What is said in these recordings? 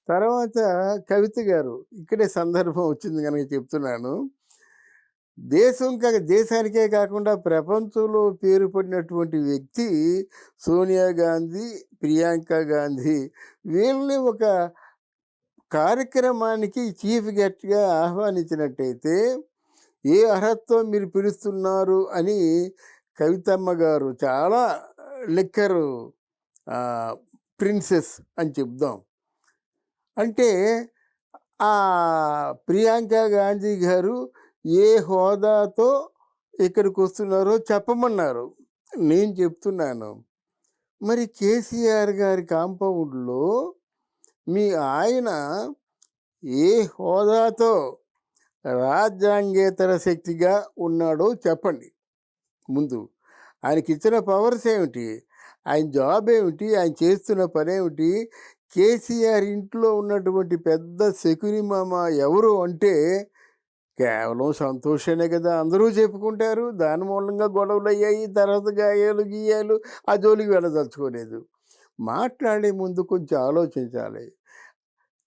తర్వాత కవిత గారు, ఇక్కడే సందర్భం వచ్చింది గనుక చెప్తున్నాను. దేశానికే కాకుండా ప్రపంచంలో పేరు పడినటువంటి వ్యక్తి సోనియా గాంధీ, ప్రియాంక గాంధీ. వీళ్ళని ఒక కార్యక్రమానికి చీఫ్ గెస్ట్‌గా ఆహ్వానించినట్టయితే, ఏ అర్హతతో మీరు పిలుస్తున్నారు అని కవితమ్మ గారు చాలా లిక్కరు ప్రిన్సెస్ అని చెప్దాం. అంటే ప్రియాంక గాంధీ గారు ఏ హోదాతో ఇక్కడికొస్తున్నారో చెప్పమన్నారు. నేను చెప్తున్నాను. మరి కేసీఆర్ గారి కాంపౌండ్‌లో మీ ఆయన ఏ హోదాతో రాజ్యాంగేతర శక్తిగా ఉన్నాడో చెప్పండి ముందు. ఆయనకిచ్చిన పవర్స్ ఏమిటి? ఆయన జాబ్ ఏమిటి? ఆయన చేస్తున్న పనేమిటి? కేసీఆర్ ఇంట్లో ఉన్నటువంటి పెద్ద శకునిమామ ఎవరు అంటే కేవలం సంతోషేనే కదా! అందరూ చెప్పుకుంటారు. దాని మూలంగా గొడవలయ్యాయి. తర్వాత గాయాలు, గీయాలు ఆ జోలికి వెళ్ళదలుచుకోలేదు. మాట్లాడే ముందు కొంచెం ఆలోచించాలి.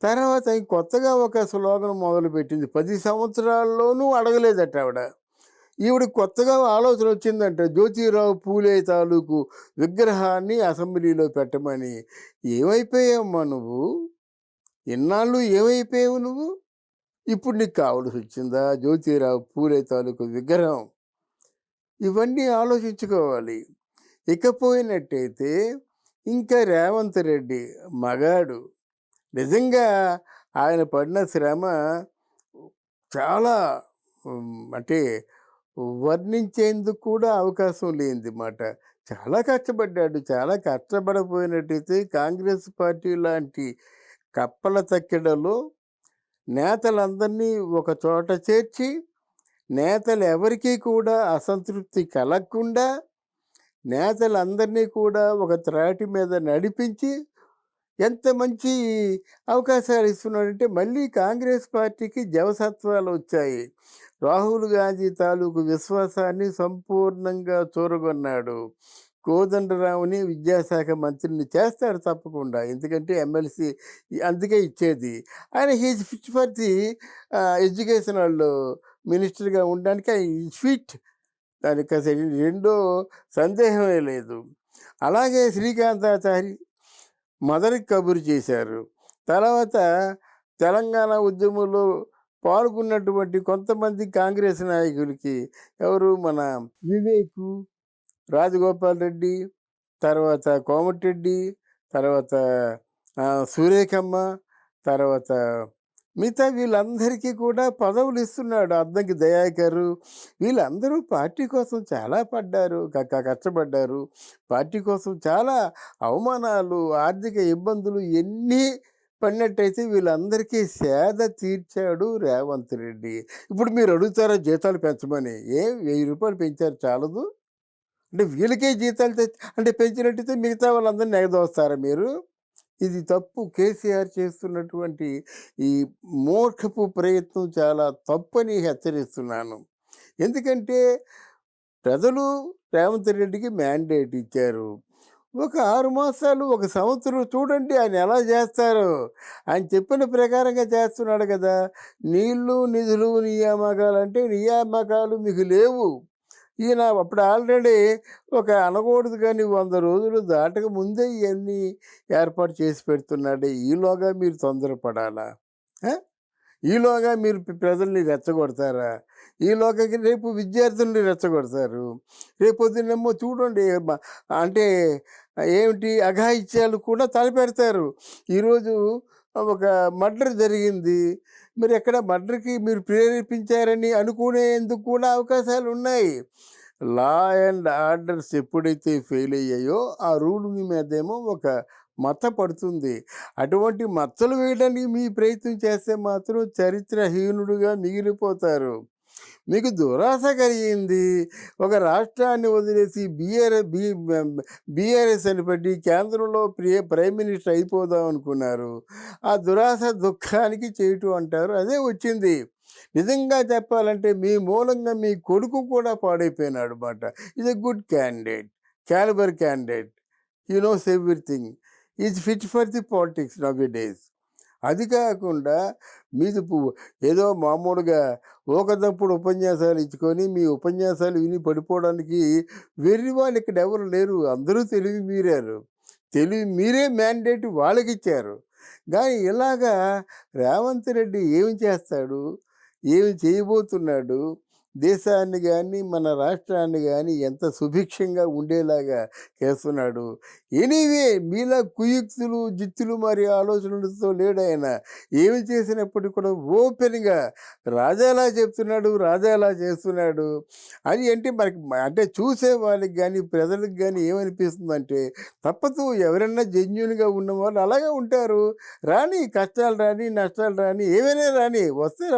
తర్వాత కొత్తగా ఒక స్లోగన్ మొదలుపెట్టింది. 10 సంవత్సరాల్లోనూ అడగలేదట ఆవిడ. ఈవిడకి కొత్తగా ఆలోచన వచ్చిందంట. జ్యోతిరావు పూలే తాలూకు విగ్రహాన్ని అసెంబ్లీలో పెట్టమని. ఏమైపోయావమ్మా నువ్వు? ఇన్నాళ్ళు ఏమైపోయావు నువ్వు? ఇప్పుడు నీకు కావాల్సొచ్చిందా జ్యోతిరావు పూలే తాలూకు విగ్రహం? ఇవన్నీ ఆలోచించుకోవాలి. ఇకపోయినట్టయితే ఇంకా రేవంత్ రెడ్డి మగాడు. నిజంగా ఆయన పడిన శ్రమ చాలా అంటే వర్ణించేందుకు కూడా అవకాశం లేనిది మాట. చాలా కష్టపడ్డాడు. చాలా కష్టపడపోయినట్టయితే కాంగ్రెస్ పార్టీ లాంటి కప్పల తక్కెడలో నేతలందరినీ ఒక చోట చేర్చి, నేతలు ఎవరికీ కూడా అసంతృప్తి కలగకుండా, నేతలందరినీ కూడా ఒక త్రాటి మీద నడిపించి ఎంత మంచి అవకాశాలు ఇస్తున్నాడంటే మళ్ళీ కాంగ్రెస్ పార్టీకి జవసత్వాలు వచ్చాయి. రాహుల్ గాంధీ తాలూకు విశ్వాసాన్ని సంపూర్ణంగా చూరగొన్నాడు. కోదండరాముని విద్యాశాఖ మంత్రిని చేస్తాడు తప్పకుండా. ఎందుకంటే ఎమ్మెల్సీ అందుకే ఇచ్చేది. ఆయన he's fit for the educational మినిస్టర్‌గా ఉండడానికి ఆయన ఫిట్. దానికి అసలు రెండో సందేహమే లేదు. అలాగే శ్రీకాంతాచారి మదర్‌కి కబురు చేశారు. తర్వాత తెలంగాణ ఉద్యమంలో పాల్గొన్నటువంటి కొంతమంది కాంగ్రెస్ నాయకులకి ఎవరు మన వివేకు, రాజగోపాల్ రెడ్డి, తర్వాత కోమటిరెడ్డి, తర్వాత సురేఖమ్మ, తర్వాత మిగతా వీళ్ళందరికీ కూడా పదవులు ఇస్తున్నాడు. అద్దంకి దయాకరు వీళ్ళందరూ పార్టీ కోసం చాలా పడ్డారు, కష్టపడ్డారు. పార్టీ కోసం చాలా అవమానాలు, ఆర్థిక ఇబ్బందులు ఎన్ని పడినట్టయితే వీళ్ళందరికీ సేద తీర్చాడు రేవంత్ రెడ్డి. ఇప్పుడు మీరు అడుగుతారా జీతాలు పెంచమని? ఏం ₹1000 పెంచారు చాలదు? అంటే వీళ్ళకే జీతాలు అంటే పెంచినట్టయితే మిగతా వాళ్ళందరినీ ఎగదోస్తారా మీరు? ఇది తప్పు. కేసీఆర్ చేస్తున్నటువంటి ఈ మూర్ఖపు ప్రయత్నం చాలా తప్పని హెచ్చరిస్తున్నాను. ఎందుకంటే ప్రజలు రేవంత్ రెడ్డికి మ్యాండేట్ ఇచ్చారు. ఒక 6 మాసాలు, ఒక సంవత్సరం చూడండి ఆయన ఎలా చేస్తారో. ఆయన చెప్పిన ప్రకారంగా చేస్తున్నాడు కదా! నీళ్లు, నిధులు, నియామకాలంటే నియామకాలు మీకు లేవు. ఈయన అప్పుడు ఆల్రెడీ ఒక అనకూడదు కానీ 100 రోజులు దాటక ముందే ఇవన్నీ ఏర్పాటు చేసి పెడుతున్నాడు. ఈలోగా మీరు తొందరపడాలా? ఈలోగా మీరు ప్రజల్ని రెచ్చగొడతారా? ఈలోగా రేపు విద్యార్థుల్ని రెచ్చగొడతారు. రేపొద్దునేమో చూడండి అంటే ఏమిటి అఘాయిత్యాలు కూడా తలపెడతారు. ఈరోజు ఒక మర్డర్ జరిగింది. మీరు ఎక్కడ మర్డర్‌కి మీరు ప్రేరేపించారని అనుకునేందుకు కూడా అవకాశాలు ఉన్నాయి. లా అండ్ ఆర్డర్స్ ఎప్పుడైతే ఫెయిల్ అయ్యాయో ఆ రూలింగ్ మీదేమో ఒక మచ్చ పడుతుంది. అటువంటి మచ్చలు వేయడానికి మీ ప్రయత్నం చేస్తే మాత్రం చరిత్రహీనుడుగా మిగిలిపోతారు. మీకు దురాశ కలిగింది. ఒక రాష్ట్రాన్ని వదిలేసి బీఆర్ఎస్ అని పెట్టి కేంద్రంలో ప్రైమ్ మినిస్టర్ అయిపోదాం అనుకున్నారు. ఆ దురాశ దుఃఖానికి చేటు అంటారు. అదే వచ్చింది. నిజంగా చెప్పాలంటే మీ మూలంగా మీ కొడుకు కూడా పాడైపోయినాడు మాట. Is a good candidate, calibre candidate. He knows everything. Is fit for the politics now a days. అది కాకుండా మీది ఏదో మామూలుగా ఊకదంపుడు ఉపన్యాసాలు ఇచ్చుకొని మీ ఉపన్యాసాలు విని పడిపోవడానికి వెర్రి వాళ్ళు ఇక్కడ ఎవరు లేరు. అందరూ తెలివి మీరారు. తెలివి మీరే మ్యాండేట్ వాళ్ళకిచ్చారు. కానీ ఇలాగా రేవంత్ రెడ్డి ఏమి చేస్తాడు? ఏమి చేయబోతున్నాడు? దేశాన్ని గాని, మన రాష్ట్రాన్ని గాని ఎంత సుభిక్షంగా ఉండేలాగా చేస్తున్నాడు. ఎనీవే మీలా కుయుక్తులు, జిత్తులు మరి ఆలోచనలతో లేడాయన. ఏమి చేసినప్పటికి కూడా ఓపెన్‌గా రాజాలా చెప్తున్నాడు, రాజాలా చేస్తున్నాడు. అది అంటే మనకి అంటే చూసే వాళ్ళకి గాని, ప్రజలకు గాని ఏమనిపిస్తుందంటే తప్పదు ఎవరైనా జెన్యూన్‌గా ఉన్నవాళ్ళు అలాగే ఉంటారు. రాని కష్టాలు రాని, నష్టాలు రాని ఏవైనా రాని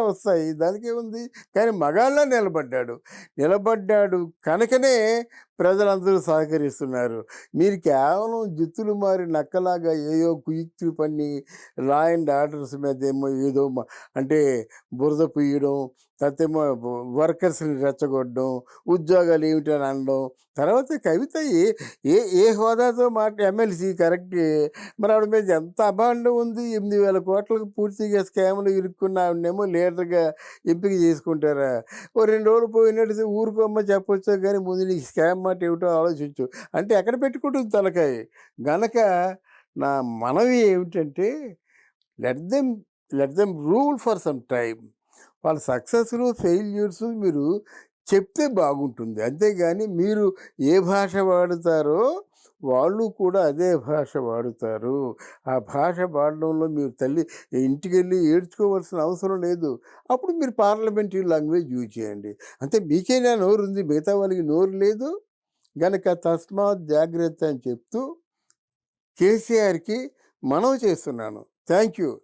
వస్తాయి. దానికేముంది? కానీ మగాళ్ళ నిలబడ్డాడు. నిలబడ్డాడు కనుకనే ప్రజలందరూ సహకరిస్తున్నారు. మీరు కేవలం జిత్తులు మారి నక్కలాగా ఏయో కుయుక్తులు పన్ని లా అండ్ ఆర్డర్స్ మీదేమో ఏదో అంటే బురద పూయడం, తర్వాతేమో వర్కర్స్‌ని రెచ్చగొట్టడం, ఉద్యోగాలు ఏమిటని అనడం. తర్వాత కవిత ఏ ఏ ఏ హోదాతో ఎమ్మెల్సీ కరెక్టే. మరి ఆవిడ మీద ఎంత అభాండం ఉంది. 8,000 కోట్లకు పూర్తిగా స్కామ్‌లో ఇరుక్కున్న ఆవిడనేమో లీడర్‌గా ఎంపిక చేసుకుంటారా? ఓ 2 రోజులు పోయినట్టు ఊరుకోమ్మా చెప్పొచ్చే గానీ ముందు నీకు స్కామ్ మాట ఏమిటో ఆలోచించు. అంటే ఎక్కడ పెట్టుకుంటుంది తలకాయ. గనక నా మనవి ఏమిటంటే let them let them rule for some time. వాళ్ళ సక్సెస్‌లు, ఫెయిల్యూర్స్ మీరు చెప్తే బాగుంటుంది. అంతేగాని మీరు ఏ భాష వాడుతారో వాళ్ళు కూడా అదే భాష వాడుతారు. ఆ భాష వాడడంలో మీరు ఇంటికెళ్ళి ఏడ్చుకోవాల్సిన అవసరం లేదు. అప్పుడు మీరు పార్లమెంటరీ లాంగ్వేజ్ యూజ్ చేయండి. అంతే మీకేనా నోరుంది, మిగతా వాళ్ళకి నోరు లేదు. గనక తస్మాత్ జాగ్రత్త అని చెప్తూ కేసీఆర్‌కి మనవి చేస్తున్నాను. Thank you.